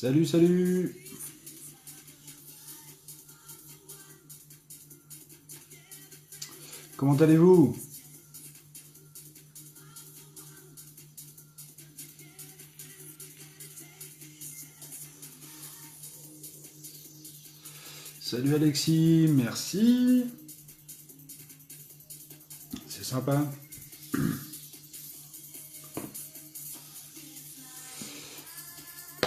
Salut, salut. Comment allez-vous? Salut Alexis, merci. C'est sympa.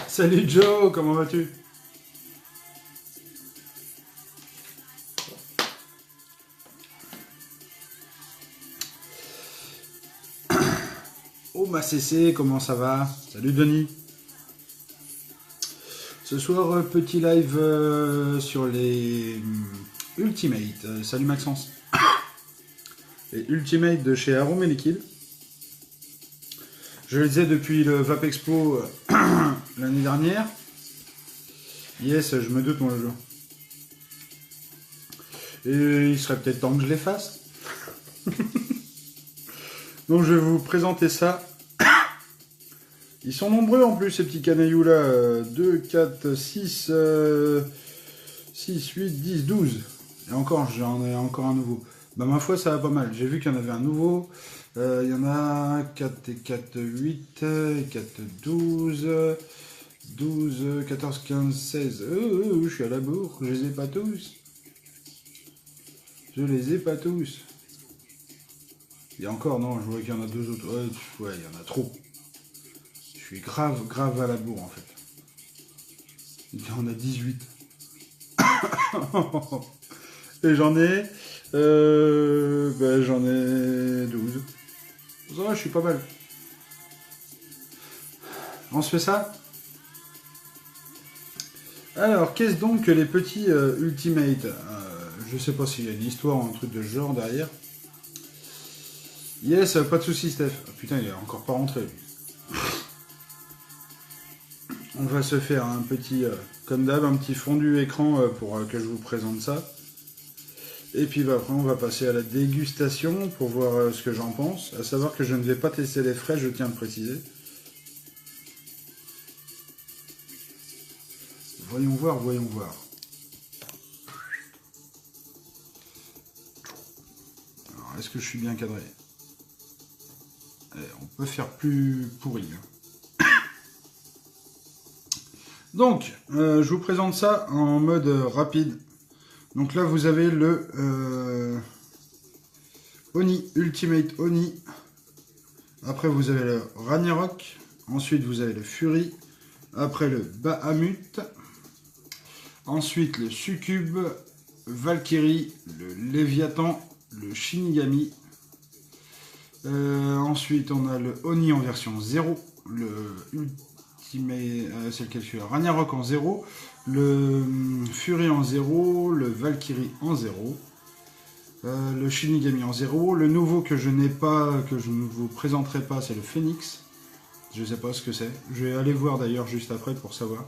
Salut Joe, comment vas-tu? Oh ma CC, comment ça va? Salut Denis. Ce soir, petit live sur les Ultimate. Salut Maxence. Les Ultimate de chez Arôme et Liquide. Je les ai depuis le Vape Expo l'année dernière. Yes, je me doute moi le jeu. Et il serait peut-être temps que je les fasse. Donc je vais vous présenter ça. Ils sont nombreux en plus ces petits canailloux là. 2, 4, 6, 6, 8, 10, 12. Et encore, j'en ai encore un nouveau. Bah ma foi ça va pas mal. J'ai vu qu'il y en avait un nouveau. Il y en a 4 et 4, 8, et 4, 12, 12, 14, 15, 16. Je suis à la bourre, je les ai pas tous. Je les ai pas tous. Et encore, non, je vois qu'il y en a deux autres. Ouais, il y en a trop. Je suis grave à la bourre en fait. Il y en a 18. Et j'en ai... j'en ai 12. Ça va, je suis pas mal. On se fait ça? Alors, qu'est-ce donc que les petits Ultimate? Je sais pas s'il y a une histoire ou un truc de ce genre derrière. Yes, pas de soucis, Steph. Oh, putain, il est encore pas rentré. On va se faire un petit, comme d'hab, un petit fondu écran pour que je vous présente ça. Et puis après, on va passer à la dégustation pour voir ce que j'en pense. À savoir que je ne vais pas tester les frais, je tiens à le préciser. Voyons voir, voyons voir. Alors, est-ce que je suis bien cadré? On peut faire plus pourri. Donc, je vous présente ça en mode rapide. Donc là, vous avez le Oni, Ultimate Oni. Après, vous avez le Ragnarok. Ensuite, vous avez le Fury. Après, le Bahamut. Ensuite, le Succube, Valkyrie, le Léviathan, le Shinigami. Ensuite, on a le Oni en version 0. Le Ultimate, c'est lequel celui-là? Ragnarok en 0. Le Fury en 0. Le Valkyrie en 0. Le Shinigami en 0. Le nouveau que je n'ai pas, que je ne vous présenterai pas, c'est le Phoenix. Je ne sais pas ce que c'est. Je vais aller voir d'ailleurs juste après pour savoir.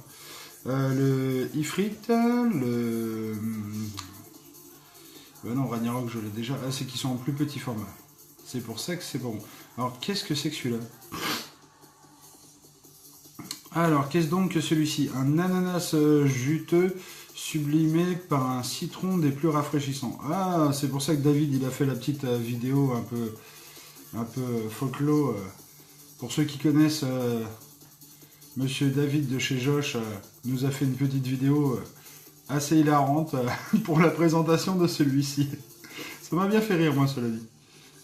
Le Ifrit, le... non, Ragnarok, je l'ai déjà. Ah, c'est qu'ils sont en plus petit format. C'est pour ça que c'est bon. Alors, qu'est-ce que c'est que celui-là? Alors, qu'est-ce donc que celui-ci? Un ananas juteux sublimé par un citron des plus rafraîchissants. Ah, c'est pour ça que David, il a fait la petite vidéo un peu folklore. Pour ceux qui connaissent... Monsieur David de chez Josh nous a fait une petite vidéo assez hilarante pour la présentation de celui-ci. Ça m'a bien fait rire, moi, cela dit.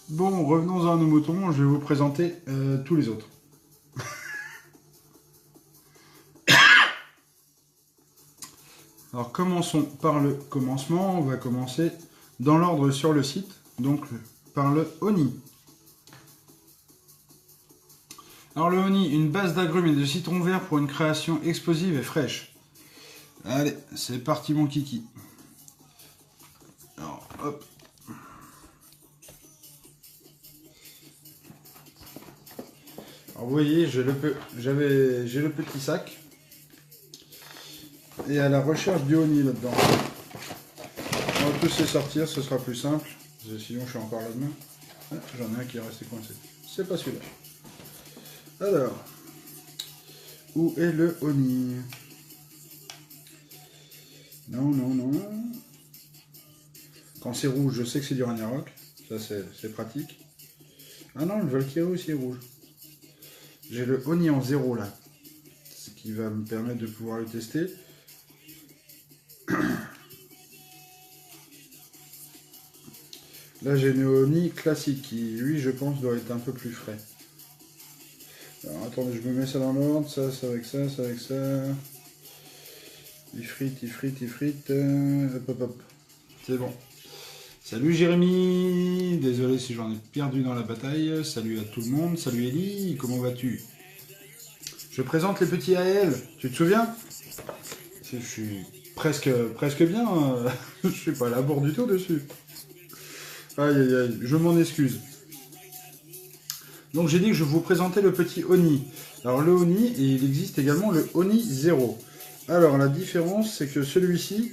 Bon, revenons à nos moutons, je vais vous présenter tous les autres. Alors, commençons par le commencement. On va commencer dans l'ordre sur le site, donc par le Oni. Alors le Oni, une base d'agrumes et de citron vert pour une création explosive et fraîche. Allez, c'est parti mon kiki. Alors, hop. Alors vous voyez, j'ai le petit sac. Et à la recherche du Oni là-dedans. On va tous les sortir, ce sera plus simple. Sinon je suis encore là-dedans. Ah, j'en ai un qui est resté coincé. C'est pas celui-là. Alors, où est le Oni? Non, non, non. Quand c'est rouge, je sais que c'est du Ragnarok. Ça, c'est pratique. Ah non, le Valkyrie aussi est rouge. J'ai le Oni en 0 là. Ce qui va me permettre de pouvoir le tester. Là, j'ai le Oni classique qui, lui, je pense, doit être un peu plus frais. Alors, attendez, je me mets ça dans l'ordre. Ça avec ça, ça avec ça. Il frite, il frite, il frite. Hop, hop, hop. C'est bon. Salut Jérémy, désolé si j'en ai perdu dans la bataille. Salut à tout le monde. Salut Ellie, comment vas-tu? Je présente les petits AL. Tu te souviens? Je suis presque bien. Je suis pas à la bourre du tout dessus. Aïe aïe aïe, je m'en excuse. Donc j'ai dit que je vous présentais le petit Oni. Alors le Oni, et il existe également le Oni 0. Alors la différence, c'est que celui-ci,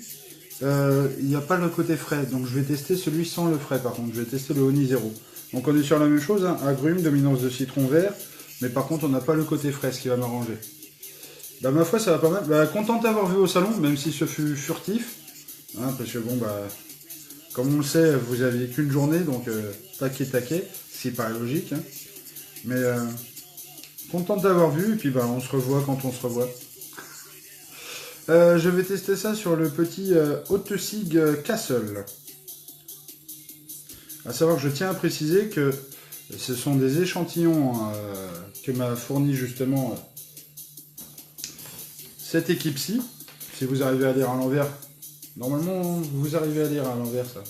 il n'y a pas le côté frais. Donc je vais tester celui sans le frais par contre. Je vais tester le Oni 0. Donc on est sur la même chose, hein, agrumes, dominance de citron vert. Mais par contre on n'a pas le côté frais, ce qui va m'arranger. Bah ma foi ça va pas mal. Bah, content d'avoir vu au salon, même si ce fut furtif. Hein, parce que bon bah... Comme on le sait, vous aviez qu'une journée, donc taquet, c'est pas logique. Hein. Mais content d'avoir vu, et puis bah, on se revoit quand on se revoit. Je vais tester ça sur le petit Haute-Sig Castle. À savoir que je tiens à préciser que ce sont des échantillons que m'a fourni justement cette équipe-ci. Si vous arrivez à lire à l'envers. Normalement, vous arrivez à lire à l'envers, ça.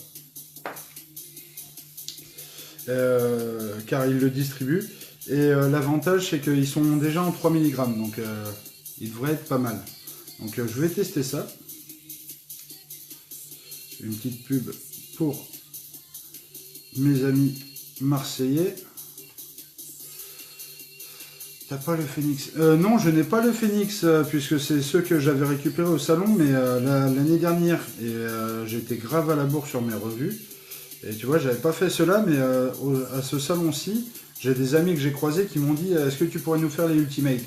Car ils le distribuent. Et l'avantage, c'est qu'ils sont déjà en 3 mg. Donc, ils devraient être pas mal. Donc, je vais tester ça. Une petite pub pour mes amis marseillais. T'as pas le Phoenix? Non, je n'ai pas le Phoenix, puisque c'est ceux que j'avais récupérés au salon, mais l'année dernière, et j'étais grave à la bourre sur mes revues. Et tu vois, j'avais pas fait cela, mais à ce salon-ci, j'ai des amis que j'ai croisés qui m'ont dit est-ce que tu pourrais nous faire les Ultimates?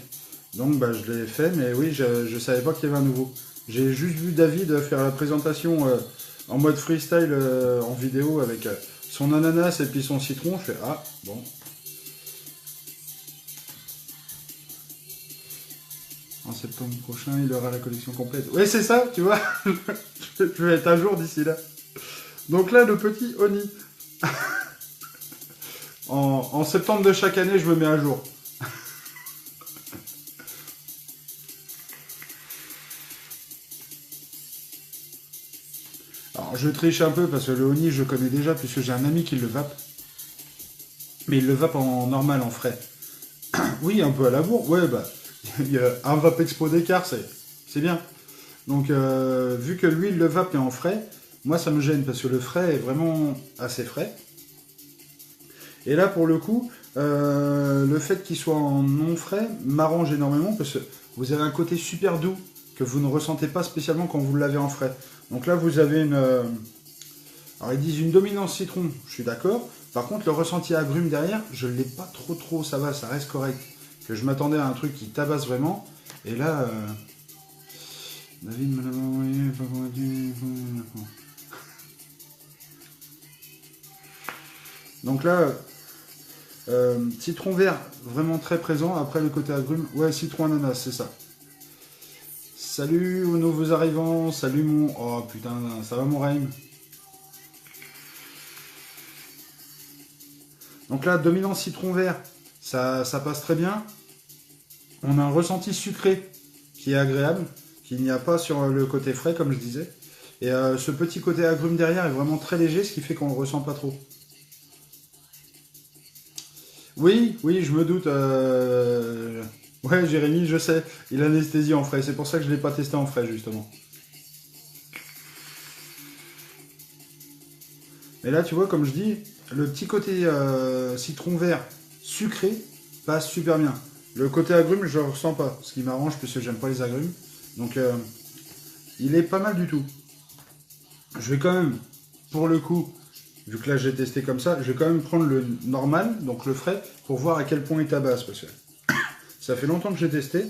Donc bah, je l'ai fait, mais oui, je savais pas qu'il y avait un nouveau. J'ai juste vu David faire la présentation en mode freestyle en vidéo avec son ananas et puis son citron. Je fais ah, bon. En septembre prochain, il aura la collection complète. Oui, c'est ça, tu vois. Je vais être à jour d'ici là. Donc là, le petit Oni. En septembre de chaque année, je me mets à jour. Alors, je triche un peu parce que le Oni, je connais déjà puisque j'ai un ami qui le vape. Mais il le vape en normal, en frais. Oui, un peu à la bourre. Ouais, bah, il y a un vape expo d'écart, c'est bien. Donc, vu que lui, il le vape et en frais, moi, ça me gêne parce que le frais est vraiment assez frais. Et là, pour le coup, le fait qu'il soit en non frais m'arrange énormément parce que vous avez un côté super doux que vous ne ressentez pas spécialement quand vous l'avez en frais. Donc là, vous avez une... alors, ils disent une dominance citron, je suis d'accord. Par contre, le ressenti agrume derrière, je ne l'ai pas trop, ça va, ça reste correct. Que je m'attendais à un truc qui tabasse vraiment. Et là... David me l'a envoyé, pas convaincu. Donc là, citron vert, vraiment très présent. Après le côté agrume, ouais, citron ananas, c'est ça. Salut aux nouveaux arrivants, salut mon... Oh putain, ça va mon Raim? Donc là, dominant citron vert, ça passe très bien. On a un ressenti sucré qui est agréable, qu'il n'y a pas sur le côté frais, comme je disais. Et ce petit côté agrume derrière est vraiment très léger, ce qui fait qu'on ne le ressent pas trop. Oui, je me doute. Ouais, Jérémy, je sais. Il anesthésie en frais. C'est pour ça que je ne l'ai pas testé en frais, justement. Mais là, tu vois, comme je dis, le petit côté citron vert sucré passe super bien. Le côté agrume, je ne le ressens pas. Ce qui m'arrange, puisque j'aime pas les agrumes. Donc, il est pas mal du tout. Je vais quand même, pour le coup, vu que là j'ai testé comme ça, je vais quand même prendre le normal, donc le frais, pour voir à quel point il tabasse. Parce que ça fait longtemps que j'ai testé.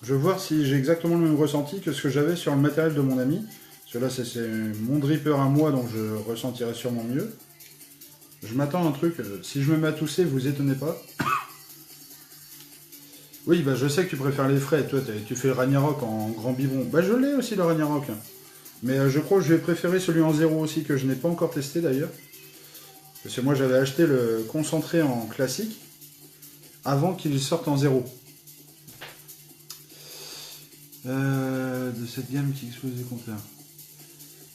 Je veux voir si j'ai exactement le même ressenti que ce que j'avais sur le matériel de mon ami. Parce que là, c'est mon dripper à moi, donc je ressentirai sûrement mieux. Je m'attends à un truc. Si je me mets à tousser, vous étonnez pas. Oui, bah je sais que tu préfères les frais. Toi, tu fais le Ragnarok en grand biberon. Bah je l'ai aussi le Ragnarok. Mais je crois que je vais préférer celui en zéro aussi, que je n'ai pas encore testé d'ailleurs. Parce que moi, j'avais acheté le concentré en classique avant qu'il sorte en zéro. De cette gamme qui explose les compteurs.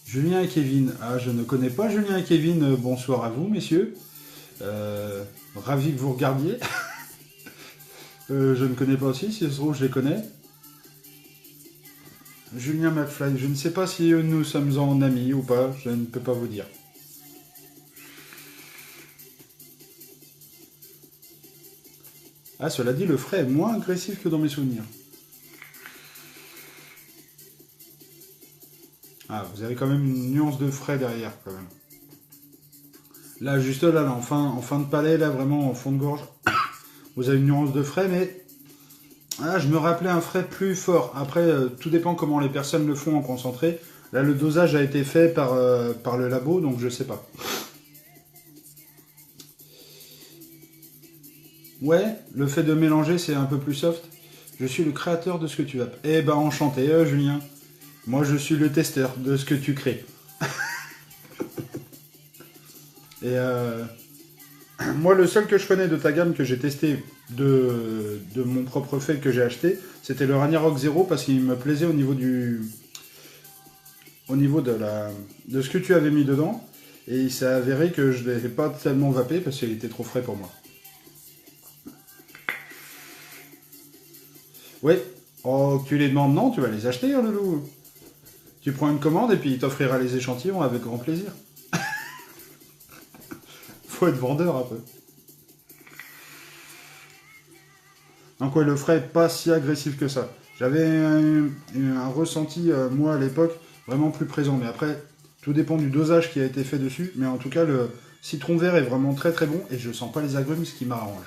Julien et Kevin. Ah, je ne connais pas Julien et Kevin. Bonsoir à vous, messieurs. Ravi que vous regardiez. Je ne connais pas aussi, si ça se trouve, je les connais. Julien McFly. Je ne sais pas si nous sommes en amis ou pas. Je ne peux pas vous dire. Ah, cela dit, le frais est moins agressif que dans mes souvenirs. Ah, vous avez quand même une nuance de frais derrière, quand même. Là, juste là, en fin de palais, là, vraiment, en fond de gorge, vous avez une nuance de frais, mais... Ah, je me rappelais un frais plus fort. Après, tout dépend comment les personnes le font en concentré. Là, le dosage a été fait par le labo, donc je sais pas. Ouais, le fait de mélanger, c'est un peu plus soft. Je suis le créateur de ce que tu as. Eh ben, enchanté, Julien. Moi, je suis le testeur de ce que tu crées. Et moi, le seul que je connais de ta gamme que j'ai testé de mon propre fait que j'ai acheté, c'était le Ragnarok Zero parce qu'il me plaisait au niveau de ce que tu avais mis dedans. Et il s'est avéré que je ne l'ai pas tellement vapé parce qu'il était trop frais pour moi. Ouais. Oh, tu les demandes, non, tu vas les acheter, hein, loulou. Tu prends une commande et puis il t'offrira les échantillons avec grand plaisir. Faut être vendeur un peu. Donc ouais, le frais n'est pas si agressif que ça. J'avais un ressenti, moi, à l'époque, vraiment plus présent. Mais après, tout dépend du dosage qui a été fait dessus. Mais en tout cas, le citron vert est vraiment très très bon. Et je sens pas les agrumes, ce qui m'arrange.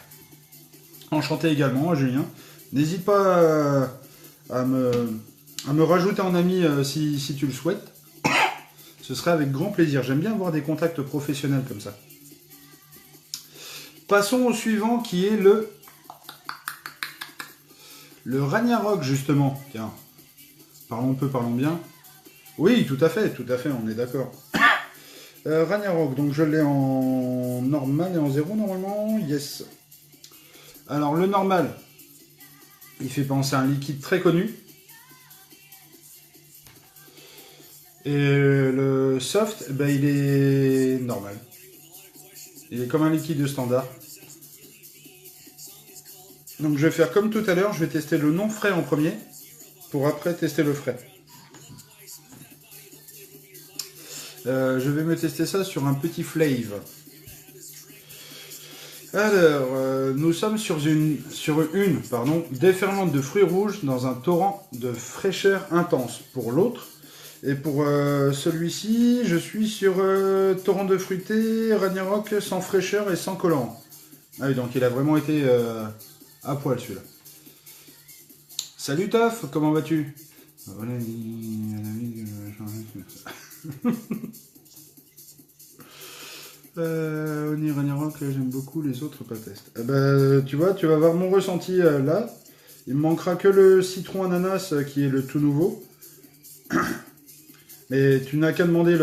Enchanté également, Julien. N'hésite pas à me rajouter en ami si tu le souhaites. Ce serait avec grand plaisir. J'aime bien avoir des contacts professionnels comme ça. Passons au suivant qui est le Ragnarok, justement. Tiens, parlons peu, parlons bien. Oui, tout à fait, on est d'accord. Ragnarok, donc je l'ai en normal et en zéro normalement. Yes. Alors, le normal, il fait penser à un liquide très connu. Et le soft, ben, il est normal. Il est comme un liquide standard. Donc je vais faire comme tout à l'heure, je vais tester le non frais en premier, pour après tester le frais. Je vais me tester ça sur un petit Flave. Alors, nous sommes sur une déferlante de fruits rouges dans un torrent de fraîcheur intense. Pour l'autre, et pour celui-ci, je suis sur torrent de fruité, Ragnarok sans fraîcheur et sans colorant. Ah oui, donc il a vraiment été à poil celui-là. Salut Toff, comment vas-tu? Voilà, Oni Ragnarok, j'aime beaucoup, les autres pas test. Eh ben, tu vois, tu vas voir mon ressenti là. Il me manquera que le citron ananas qui est le tout nouveau. Mais tu n'as qu'à demander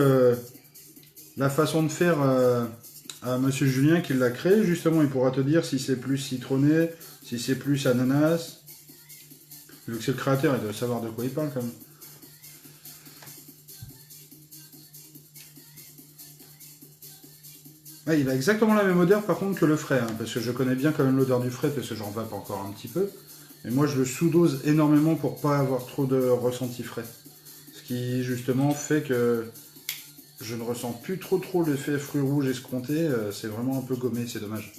la façon de faire à Monsieur Julien qui l'a créé. Justement, il pourra te dire si c'est plus citronné, si c'est plus ananas. Vu que c'est le créateur, il doit savoir de quoi il parle quand même. Ouais, il a exactement la même odeur par contre que le frais, hein, parce que je connais bien quand même l'odeur du frais, parce que j'en vape encore un petit peu. Mais moi je le sous-dose énormément pour pas avoir trop de ressenti frais. Ce qui justement fait que je ne ressens plus trop l'effet fruits rouges escompté, c'est vraiment un peu gommé, c'est dommage.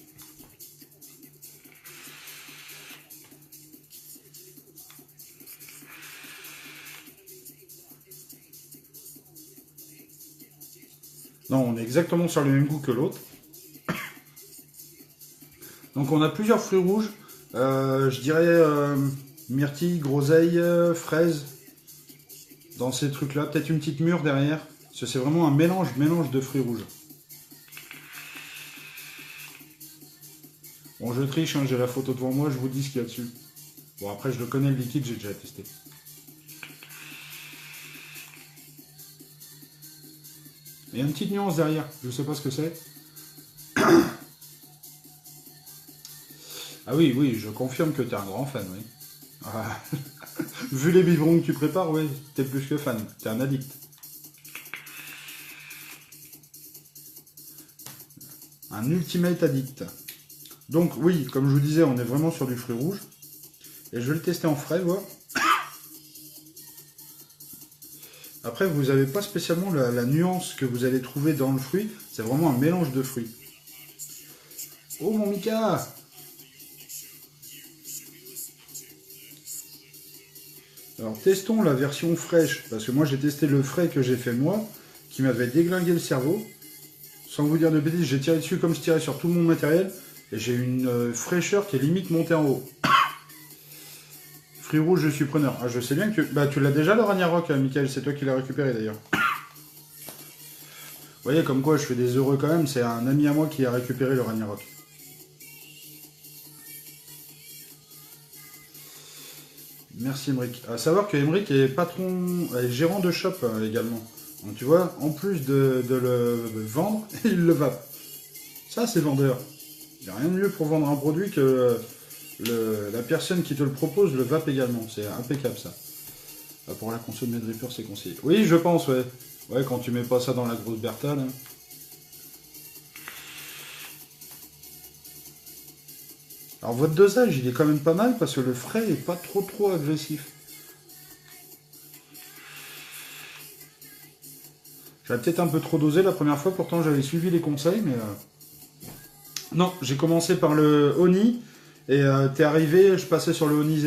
Non, on est exactement sur le même goût que l'autre. Donc on a plusieurs fruits rouges. Je dirais Myrtille, groseille, fraise. Dans ces trucs-là. Peut-être une petite mûre derrière. Parce que c'est vraiment un mélange de fruits rouges. Bon, je triche, hein, j'ai la photo devant moi, je vous dis ce qu'il y a dessus. Bon, après, je le connais, le liquide, j'ai déjà testé. Il y a une petite nuance derrière, je sais pas ce que c'est. Ah oui, oui, je confirme que tu es un grand fan, oui. Ah. Vu les biberons que tu prépares, oui, t'es plus que fan, t'es un addict. Un ultimate addict. Donc oui, comme je vous disais, on est vraiment sur du fruit rouge. Et je vais le tester en frais, voir. Après, vous n'avez pas spécialement la nuance que vous allez trouver dans le fruit. C'est vraiment un mélange de fruits. Oh mon Mika! Alors testons la version fraîche. Parce que moi j'ai testé le frais que j'ai fait moi, qui m'avait déglingué le cerveau. Sans vous dire de bêtises, j'ai tiré dessus comme je tirais sur tout mon matériel. Et j'ai une fraîcheur qui est limite montée en haut. Fruits rouges, je suis preneur. Ah, je sais bien que tu l'as déjà le Ragnarok, Michael, c'est toi qui l'as récupéré d'ailleurs. Vous voyez, comme quoi je fais des heureux quand même, c'est un ami à moi qui a récupéré le Ragnarok. Merci Emric. À savoir que Emric est patron, est gérant de shop également. Donc tu vois, en plus de le vendre, il le vape. Ça c'est vendeur. Il n'y a rien de mieux pour vendre un produit que la personne qui te le propose le vape également. C'est impeccable ça. Pour la consomme de Reaper, c'est conseillé. Oui, je pense, ouais. Ouais, quand tu mets pas ça dans la grosse Bertha, là. Alors votre dosage, il est quand même pas mal parce que le frais est pas trop agressif. J'avais peut-être un peu trop dosé la première fois, pourtant j'avais suivi les conseils, mais... Non, j'ai commencé par le Oni, et t'es arrivé, je passais sur le Oni...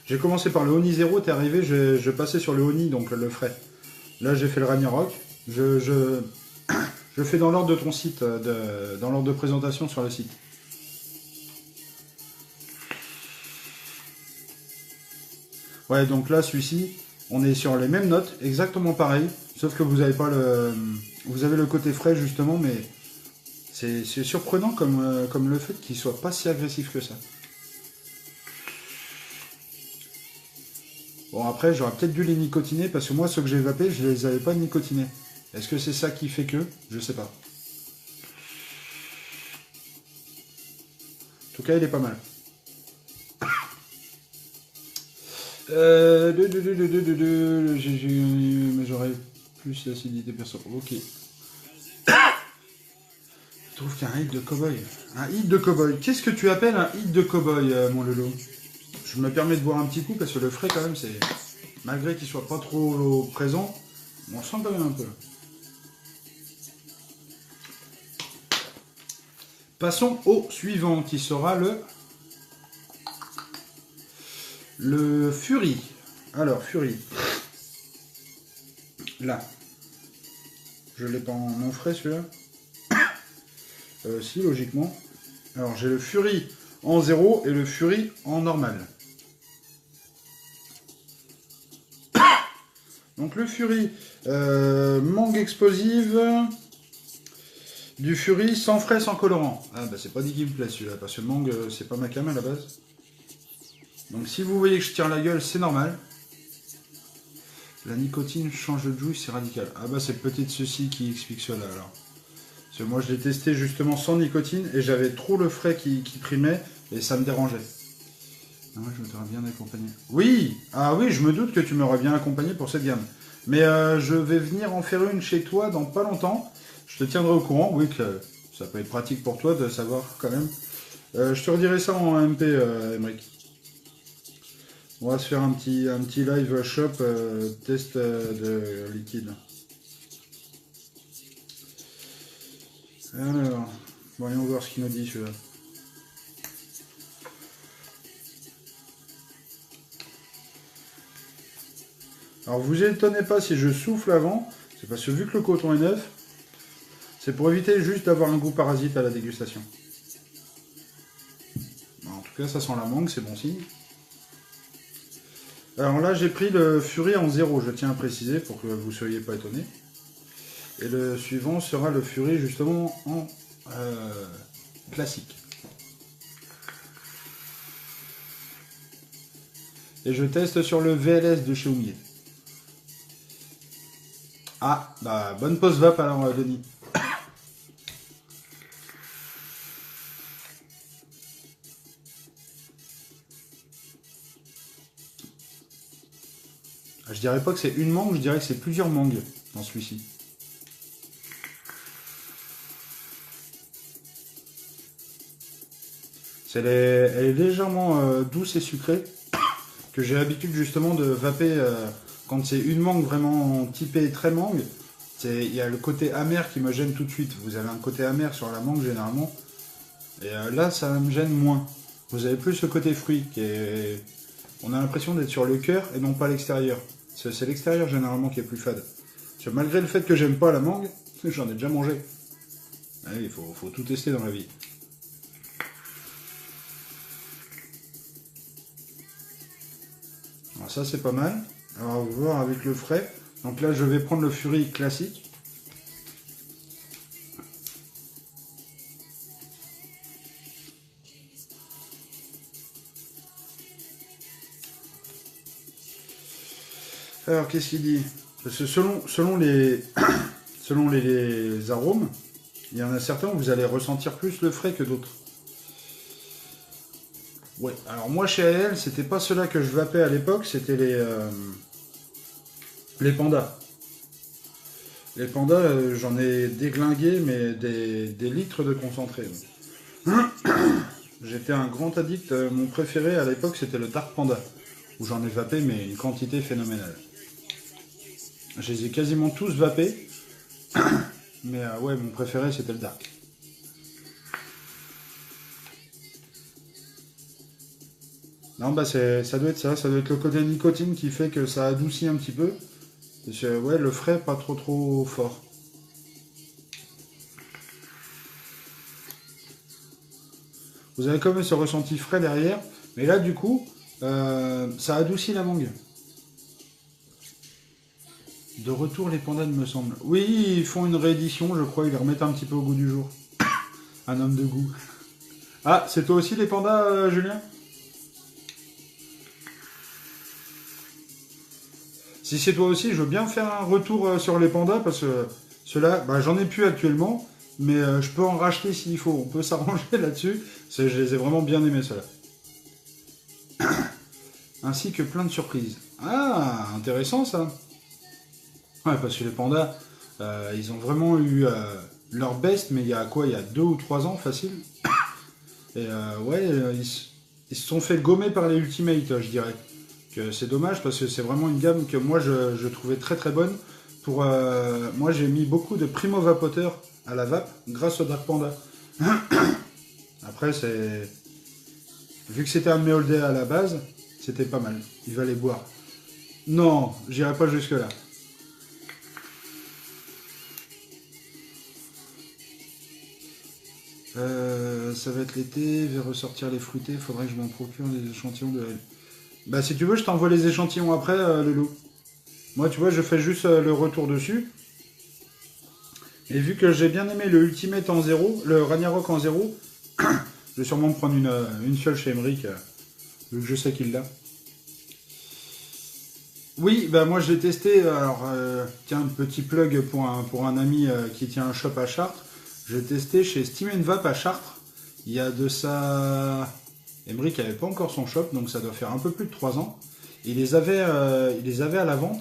J'ai commencé par le Oni 0, t'es arrivé, je passais sur le Oni, donc le frais. Là j'ai fait le Ragnarok. Je fais dans l'ordre de ton site, dans l'ordre de présentation sur le site. Ouais, donc là, celui-ci, on est sur les mêmes notes, exactement pareil, sauf que vous avez pas le... Vous avez le côté frais, justement, mais c'est surprenant comme le fait qu'il soit pas si agressif que ça. Bon, après, j'aurais peut-être dû les nicotiner, parce que moi, ceux que j'ai vapés, je les avais pas nicotinés. Est-ce que c'est ça qui fait que? Je sais pas. En tout cas, il est pas mal. Mais j'aurais plus d'acidité perso. Ok. Je trouve qu'il y a un hit de cow-boy. Un hit de cow-boy. Qu'est-ce que tu appelles un hit de cow-boy, mon Lolo? Je me permets de boire un petit coup parce que le frais, quand même, c'est. Malgré qu'il soit pas trop présent, on sent quand même un peu. Passons au suivant qui sera le Fury. Alors, Fury. Là. Je l'ai pas en frais celui-là. Si, logiquement. Alors, j'ai le Fury en 0 et le Fury en normal. Donc, le Fury, mangue explosive, du Fury sans frais, sans colorant. Ah, bah, c'est pas dit qu'il me plaît celui-là, parce que le mangue, c'est pas ma cam à la base. Donc si vous voyez que je tire la gueule, c'est normal. La nicotine change de juice, c'est radical. Ah bah c'est peut-être ceci qui explique cela alors. Parce que moi je l'ai testé justement sans nicotine et j'avais trop le frais qui primait et ça me dérangeait. Ah, moi je t'aurais bien accompagné. Oui! Ah oui, je me doute que tu m'aurais bien accompagné pour cette gamme. Mais je vais venir en faire une chez toi dans pas longtemps. Je te tiendrai au courant. Oui, que ça peut être pratique pour toi de savoir quand même. Je te redirai ça en MP, Emric. On va se faire un petit live shop test de liquide. Alors, voyons voir ce qu'il nous dit celui-là. Alors vous étonnez pas si je souffle avant, c'est parce que vu que le coton est neuf, c'est pour éviter juste d'avoir un goût parasite à la dégustation. En tout cas ça sent la mangue, c'est bon signe. Alors là, j'ai pris le Fury en 0, je tiens à préciser pour que vous ne soyez pas étonnés. Et le suivant sera le Fury justement en classique. Et je teste sur le VLS de chez Oumier. Ah, bah bonne pause vape alors Denis. Je dirais pas que c'est une mangue, je dirais que c'est plusieurs mangues dans celui-ci. Elle est légèrement douce et sucrée, que j'ai l'habitude justement de vaper quand c'est une mangue vraiment typée très mangue. Il y a le côté amer qui me gêne tout de suite. Vous avez un côté amer sur la mangue généralement. Et là, ça me gêne moins. Vous avez plus ce côté fruit qui est... On a l'impression d'être sur le cœur et non pas l'extérieur. C'est l'extérieur généralement qui est plus fade. Parce que malgré le fait que j'aime pas la mangue, j'en ai déjà mangé. Allez, il faut tout tester dans la vie. Alors ça c'est pas mal. Alors on va voir avec le frais. Donc là je vais prendre le Fury classique. Alors qu'est-ce qu'il dit? Parce que selon les arômes, il y en a certains où vous allez ressentir plus le frais que d'autres. Ouais, alors moi chez AL, c'était pas ceux-là que je vapais à l'époque, c'était les pandas. Les pandas, j'en ai déglingué, mais des litres de concentré. J'étais un grand addict, mon préféré à l'époque c'était le Dark Panda, où j'en ai vapé, mais une quantité phénoménale. Je les ai quasiment tous vapés, mais ouais, mon préféré c'était le Dark. Non, bah ça doit être ça doit être le côté nicotine qui fait que ça adoucit un petit peu. Parce que, ouais, le frais pas trop fort. Vous avez quand même ce ressenti frais derrière, mais là du coup, ça adoucit la mangue. De retour les pandas, il me semble. Oui, ils font une réédition, je crois, ils les remettent un petit peu au goût du jour. Un homme de goût. Ah, c'est toi aussi les pandas, Julien? Si c'est toi aussi, je veux bien faire un retour sur les pandas parce que ceux-là, bah, j'en ai plus actuellement, mais je peux en racheter s'il faut. On peut s'arranger là-dessus. Je les ai vraiment bien aimés ceux-là. Ainsi que plein de surprises. Ah, intéressant ça. Ouais, parce que les pandas, ils ont vraiment eu leur best, mais il y a quoi? Il y a 2 ou 3 ans, facile. Et ouais, ils se sont fait gommer par les Ultimate, je dirais. C'est dommage parce que c'est vraiment une gamme que moi je trouvais très très bonne. Moi j'ai mis beaucoup de primo vapoteurs à la vape grâce au Dark Panda. Après vu que c'était un de mes holdés à la base, c'était pas mal. Il va les boire. Non, j'irai pas jusque là. Ça va être l'été, je vais ressortir les fruités, faudrait que je m'en procure des échantillons de... Bah si tu veux, je t'envoie les échantillons après, Loulou. Moi, tu vois, je fais juste le retour dessus. Et vu que j'ai bien aimé le Ultimate en 0, le Ragnarok en 0, je vais sûrement me prendre une seule chez Emmerich, vu que je sais qu'il l'a. Oui, bah moi je l'ai testé, alors tiens, petit plug pour un ami qui tient un shop à Chartres. Je l'ai testé chez Steam & Vape à Chartres. Il y a de ça... Emmerich n'avait pas encore son shop, donc ça doit faire un peu plus de 3 ans. Il les avait à la vente.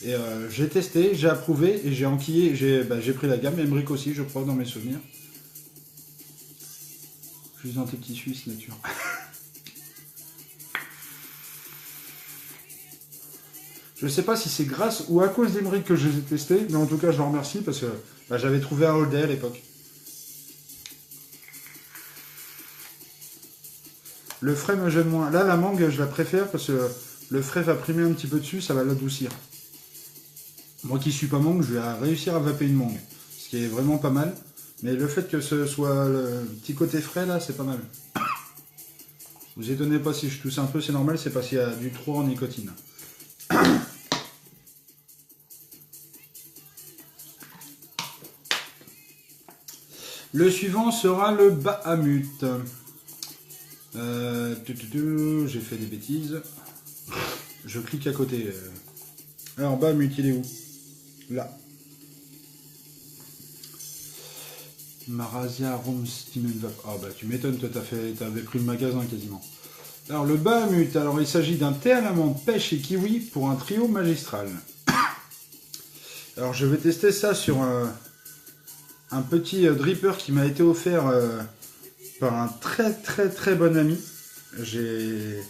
Et j'ai testé, j'ai approuvé et j'ai enquillé. J'ai pris la gamme, Emmerich aussi, je crois, dans mes souvenirs. Juste dans tes petits Suisses, nature. Je sais pas si c'est grâce ou à cause d'Emmerich que je les ai testés, mais en tout cas, je le remercie parce que j'avais trouvé un hold à l'époque. Le frais me gêne moins. Là, la mangue, je la préfère parce que le frais va primer un petit peu dessus, ça va l'adoucir. Moi qui suis pas mangue, je vais réussir à vaper une mangue. Ce qui est vraiment pas mal. Mais le fait que ce soit le petit côté frais, là, c'est pas mal. Vous étonnez pas si je tousse un peu, c'est normal, c'est parce qu'il y a du trop en nicotine. Le suivant sera le Bahamut. J'ai fait des bêtises. Je clique à côté. Alors, Bahamut, il est où? Là. Marazia Room Steam. Ah bah tu m'étonnes, toi t'avais pris le magasin quasiment. Alors le Bahamut, alors il s'agit d'un thé à l'amande, pêche et kiwi pour un trio magistral. Alors je vais tester ça sur un petit dripper qui m'a été offert par un très bon ami. Je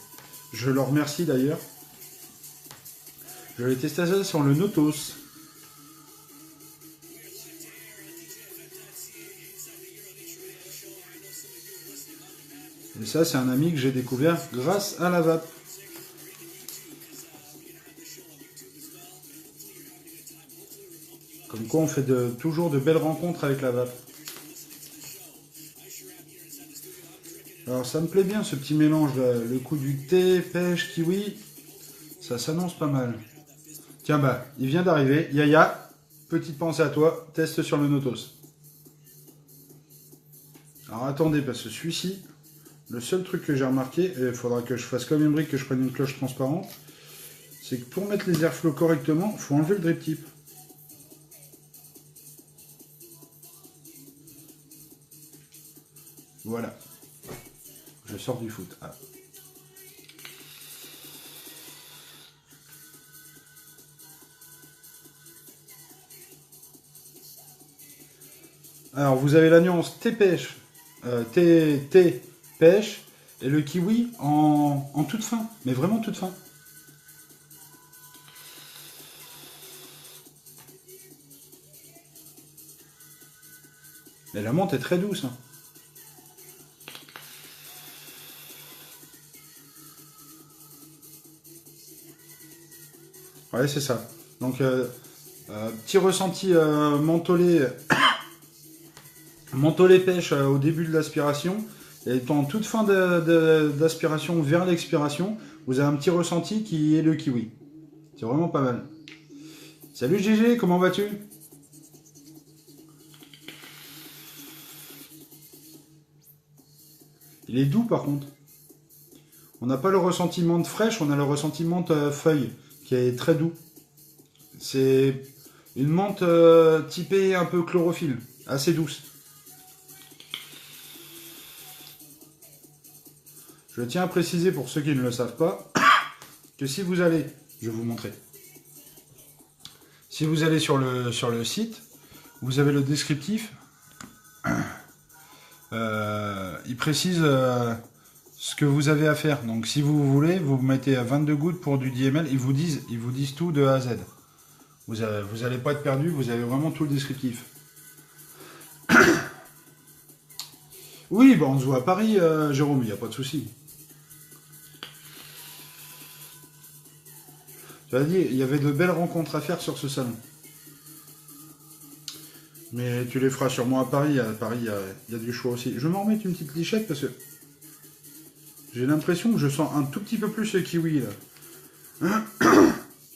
le remercie d'ailleurs. Je vais tester ça sur le Notos. Et ça, c'est un ami que j'ai découvert grâce à la vape. Comme quoi, on fait toujours de belles rencontres avec la vape. Alors, ça me plaît bien, ce petit mélange là. Le coup du thé, pêche, kiwi. Ça s'annonce pas mal. Tiens, bah, il vient d'arriver. Yaya, petite pensée à toi. Teste sur le Notos. Alors, attendez, parce que celui-ci... Le seul truc que j'ai remarqué, et il faudra que je fasse comme Embrick, que je prenne une cloche transparente, c'est que pour mettre les airflows correctement, il faut enlever le drip tip. Voilà. Je sors du foot. Ah. Alors, vous avez la nuance thé-pêche, thé-pêche, et le kiwi en toute fin, mais vraiment toute fin. Et la menthe est très douce. Hein. Ouais, c'est ça. Donc, petit ressenti mentholé, mentholé pêche au début de l'aspiration. Et en toute fin d'aspiration vers l'expiration, vous avez un petit ressenti qui est le kiwi. C'est vraiment pas mal. Salut GG, comment vas-tu? Il est doux par contre. On n'a pas le ressenti menthe fraîche, on a le ressenti menthe feuille, qui est très doux. C'est une menthe typée un peu chlorophylle, assez douce. Je tiens à préciser pour ceux qui ne le savent pas, que si vous allez, je vais vous montrer, si vous allez sur le site, vous avez le descriptif, il précise ce que vous avez à faire. Donc si vous voulez, vous mettez à 22 gouttes pour du DML, ils vous disent tout de A à Z. Vous n'allez pas être perdu, vous avez vraiment tout le descriptif. Oui, bon, on se voit à Paris, Jérôme, il n'y a pas de souci. Tu as dit, il y avait de belles rencontres à faire sur ce salon. Mais tu les feras sûrement à Paris. À Paris, il y a du choix aussi. Je vais m'en remettre une petite lichette parce que j'ai l'impression que je sens un tout petit peu plus le kiwi là.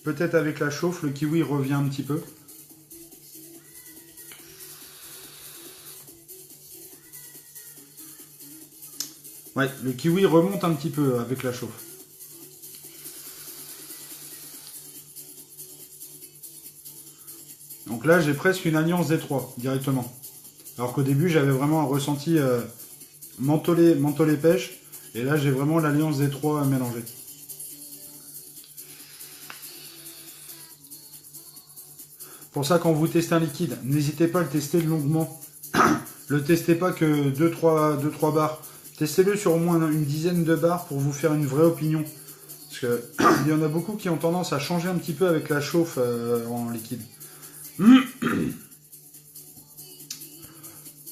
Peut-être avec la chauffe, le kiwi revient un petit peu. Ouais, le kiwi remonte un petit peu avec la chauffe. Donc là, j'ai presque une alliance des trois, directement. Alors qu'au début, j'avais vraiment un ressenti mentholé pêche. Et là, j'ai vraiment l'alliance des trois mélangée. Pour ça, quand vous testez un liquide, n'hésitez pas à le tester longuement. Le testez pas que 2-3 bars. Testez-le sur au moins une dizaine de bars pour vous faire une vraie opinion. Parce qu'il y en a beaucoup qui ont tendance à changer un petit peu avec la chauffe en liquide.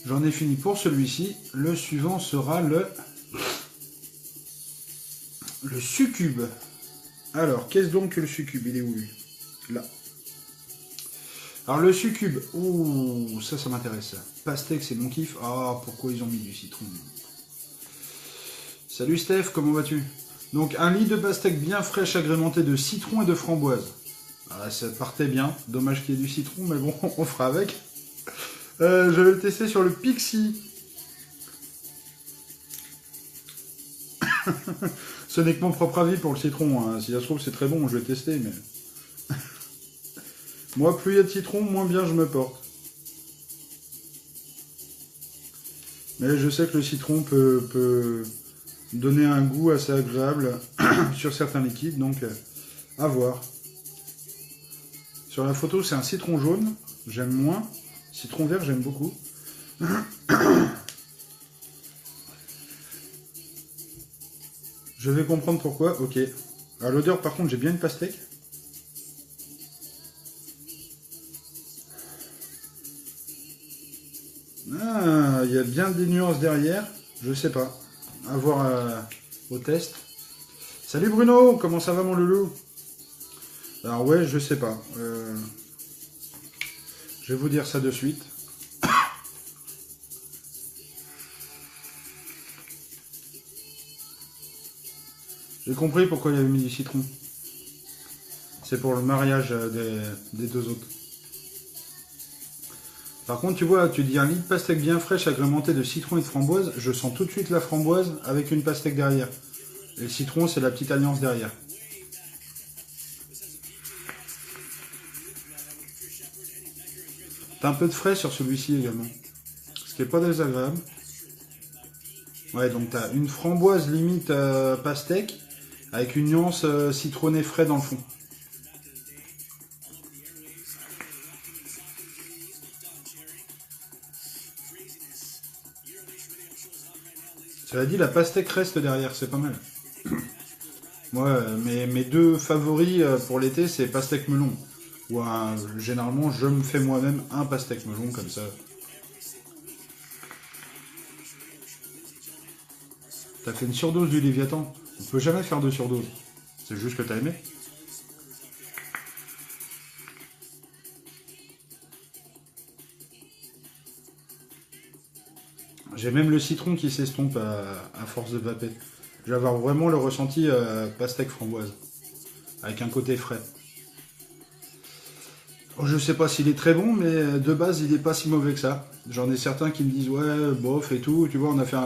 J'en ai fini pour celui-ci. Le suivant sera le succube. Alors, qu'est-ce donc que le succube? Il est où lui? Là. Alors le succube, ouh, ça m'intéresse. Pastèque, c'est mon kiff. Ah, pourquoi ils ont mis du citron? Salut Steph, comment vas-tu? Donc un lit de pastèque bien fraîche agrémenté de citron et de framboise. Ah, ça partait bien. Dommage qu'il y ait du citron, mais bon, on fera avec. Je vais le tester sur le Pixie. Ce n'est que mon propre avis pour le citron. Hein. Si ça se trouve, c'est très bon, je vais tester, mais... Moi, plus il y a de citron, moins bien je me porte. Mais je sais que le citron peut donner un goût assez agréable sur certains liquides, donc à voir. Sur la photo, c'est un citron jaune, j'aime moins. Citron vert, j'aime beaucoup. Je vais comprendre pourquoi, ok. À l'odeur, par contre, j'ai bien une pastèque. Ah, il y a bien des nuances derrière, je sais pas. À voir au test. Salut Bruno, comment ça va mon loulou? Alors ouais, je sais pas. Je vais vous dire ça de suite. J'ai compris pourquoi il avait mis du citron. C'est pour le mariage des deux autres. Par contre, tu vois, tu dis un lit de pastèque bien fraîche agrémentée de citron et de framboise. Je sens tout de suite la framboise avec une pastèque derrière. Et le citron, c'est la petite alliance derrière. T'as un peu de frais sur celui-ci également. Ce qui n'est pas désagréable. Ouais, donc t'as une framboise limite pastèque avec une nuance citronné frais dans le fond. Cela dit, la pastèque reste derrière, c'est pas mal. Moi, mes deux favoris pour l'été, c'est pastèque melon. Ou généralement, je me fais moi-même un pastèque melon comme ça. T'as fait une surdose du Léviathan. On peut jamais faire de surdose. C'est juste que t'as aimé. J'ai même le citron qui s'estompe à force de vaper. Je vais avoir vraiment le ressenti pastèque framboise. Avec un côté frais. Je sais pas s'il est très bon, mais de base, il est pas si mauvais que ça. J'en ai certains qui me disent, ouais, bof et tout. Tu vois, on a fait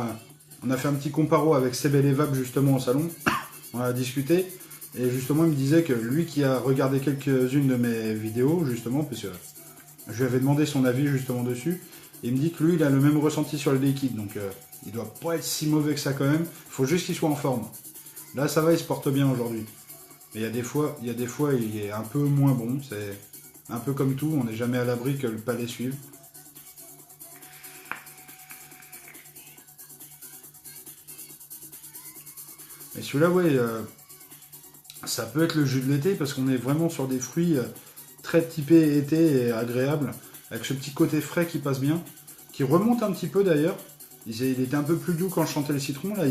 un petit comparo avec Sebel et Vap justement au salon. On a discuté. Et justement, il me disait que lui qui a regardé quelques-unes de mes vidéos, justement, parce que je lui avais demandé son avis justement dessus, il me dit que lui, il a le même ressenti sur le liquide. Donc, il doit pas être si mauvais que ça quand même. Il faut juste qu'il soit en forme. Là, ça va, il se porte bien aujourd'hui. Mais il y a des fois, il est un peu moins bon. C'est un peu comme tout, on n'est jamais à l'abri que le palais suive. Et celui-là, ouais, ça peut être le jus de l'été parce qu'on est vraiment sur des fruits très typés été et agréables, avec ce petit côté frais qui passe bien, qui remonte un petit peu d'ailleurs. Il était un peu plus doux quand je chantais le citron, là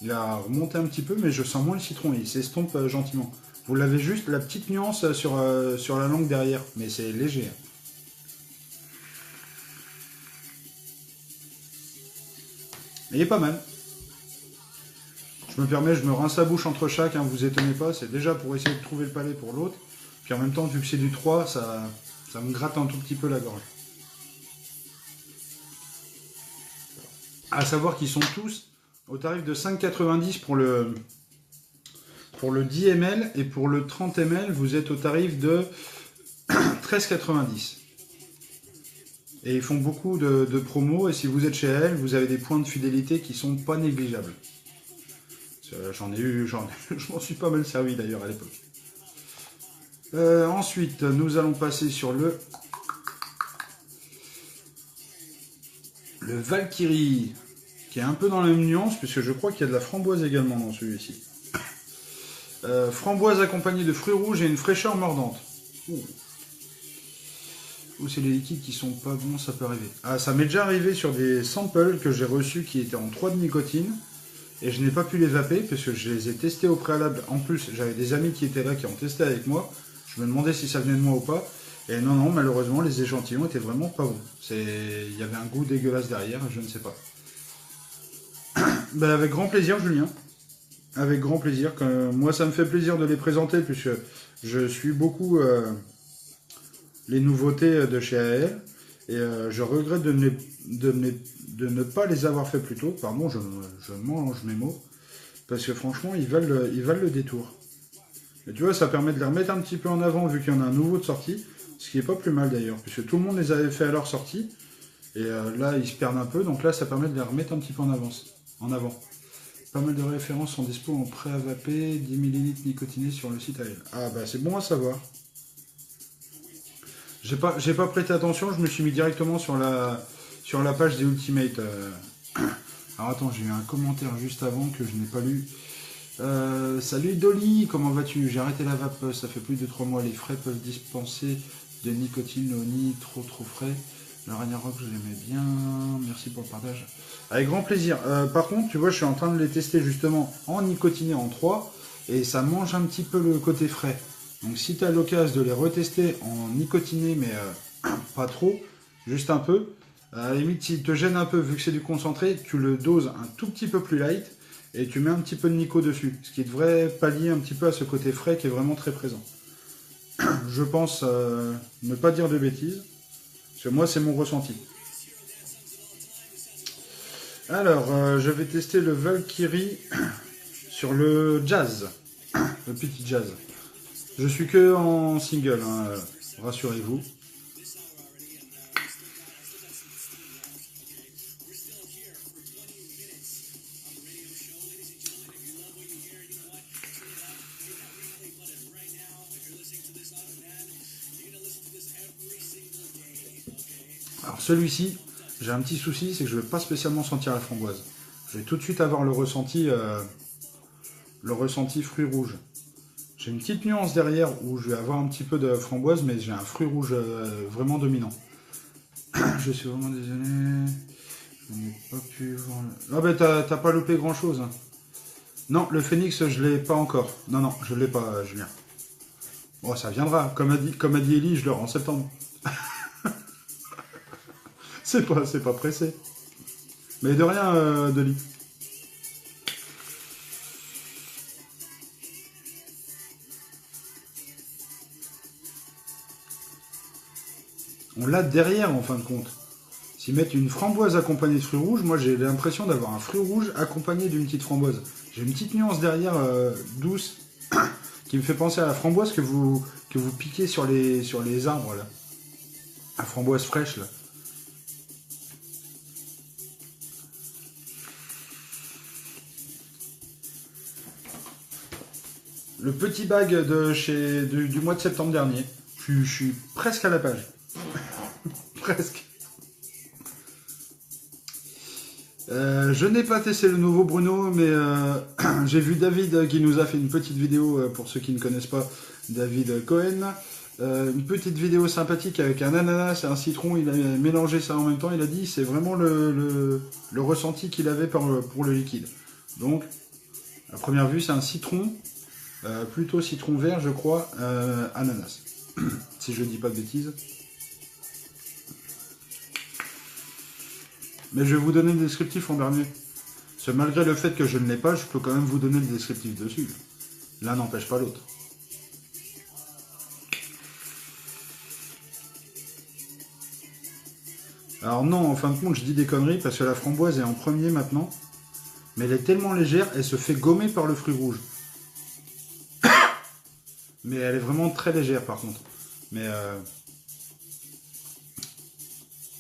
il a remonté un petit peu, mais je sens moins le citron, il s'estompe gentiment. Vous l'avez juste, la petite nuance sur la langue derrière, mais c'est léger. Mais il est pas mal. Je me permets, je me rince la bouche entre chaque, hein, vous étonnez pas, c'est déjà pour essayer de trouver le palais pour l'autre. Puis en même temps, vu que c'est du 3, ça me gratte un tout petit peu la gorge. À savoir qu'ils sont tous au tarif de 5,90 pour le 10 ml et pour le 30 ml, vous êtes au tarif de 13,90. Et ils font beaucoup de promos et si vous êtes chez elle, vous avez des points de fidélité qui sont pas négligeables. J'en ai eu, je m'en suis pas mal servi d'ailleurs à l'époque. Ensuite, nous allons passer sur le Valkyrie, qui est un peu dans la même nuance, puisque je crois qu'il y a de la framboise également dans celui-ci. Framboise accompagnée de fruits rouges et une fraîcheur mordante. Ou c'est les liquides qui sont pas bons, ça peut arriver. Ah, ça m'est déjà arrivé sur des samples que j'ai reçus qui étaient en 3 de nicotine. Et je n'ai pas pu les vaper parce que je les ai testés au préalable. En plus, j'avais des amis qui étaient là, qui ont testé avec moi. Je me demandais si ça venait de moi ou pas. Et non, malheureusement, les échantillons étaient vraiment pas bons. Il y avait un goût dégueulasse derrière, je ne sais pas. Ben, avec grand plaisir, Julien. Avec grand plaisir. Moi, ça me fait plaisir de les présenter puisque je suis beaucoup les nouveautés de chez AL. Et je regrette de ne pas les avoir fait plus tôt. Pardon, je mange mes mots. Parce que franchement, ils valent le détour. Et tu vois, ça permet de les remettre un petit peu en avant vu qu'il y en a un nouveau de sortie. Ce qui est pas plus mal d'ailleurs, puisque tout le monde les avait fait à leur sortie. Et là, ils se perdent un peu. Donc là, ça permet de les remettre un petit peu en avant. Pas mal de références sont dispo en prêt à vaper, 10 ml nicotinés sur le site AL. Ah bah c'est bon à savoir. J'ai pas prêté attention, je me suis mis directement sur la page des Ultimate. Alors attends, j'ai eu un commentaire juste avant que je n'ai pas lu. Salut Dolly, comment vas-tu? J'ai arrêté la vape, ça fait plus de 3 mois. Les frais peuvent dispenser de nicotine au nid, trop frais. Le Rainier Rock, je l'aimais bien. Merci pour le partage. Avec grand plaisir. Par contre, tu vois, je suis en train de les tester justement en nicotiné en 3. Et ça mange un petit peu le côté frais. Donc si tu as l'occasion de les retester en nicotiné, mais pas trop, juste un peu. À la limite, s'il te gêne un peu, vu que c'est du concentré, tu le doses un tout petit peu plus light. Et tu mets un petit peu de nico dessus. Ce qui devrait pallier un petit peu à ce côté frais qui est vraiment très présent. Je pense ne pas dire de bêtises. Parce que moi, c'est mon ressenti. Alors, je vais tester le Valkyrie sur le jazz. Le petit jazz. Je suis que en single, hein, rassurez-vous. Alors celui-ci, j'ai un petit souci, c'est que je ne vais pas spécialement sentir la framboise. Je vais tout de suite avoir le ressenti fruit rouge. J'ai une petite nuance derrière où je vais avoir un petit peu de framboise, mais j'ai un fruit rouge vraiment dominant. Je suis vraiment désolé. Je n'ai pas pu voir le... Ah ben t'as pas loupé grand chose. Hein. Non, le phénix, je l'ai pas encore. Non, je l'ai pas, Julien. Bon, ça viendra. Comme a dit Ellie, je l'aurai en septembre. c'est pas pressé. Mais de rien, Dolly. On l'a derrière en fin de compte. S'ils mettent une framboise accompagnée de fruits rouges, moi j'ai l'impression d'avoir un fruit rouge accompagné d'une petite framboise. J'ai une petite nuance derrière douce qui me fait penser à la framboise que vous piquez sur les arbres là. La framboise fraîche là. Le petit bag du mois de septembre dernier. Je suis presque à la page. Presque. Je n'ai pas testé le nouveau Bruno, mais j'ai vu David qui nous a fait une petite vidéo, pour ceux qui ne connaissent pas, David Cohen. Une petite vidéo sympathique avec un ananas et un citron, il a mélangé ça en même temps, il a dit c'est vraiment le ressenti qu'il avait pour le liquide. Donc, à première vue, c'est un citron, plutôt citron vert, je crois, ananas. Si je dis pas de bêtises. Mais je vais vous donner le descriptif en dernier. Parce que malgré le fait que je ne l'ai pas, je peux quand même vous donner le descriptif dessus. L'un n'empêche pas l'autre. Alors non, en fin de compte, je dis des conneries parce que la framboise est en premier maintenant. Mais elle est tellement légère, elle se fait gommer par le fruit rouge. Mais elle est vraiment très légère par contre. Mais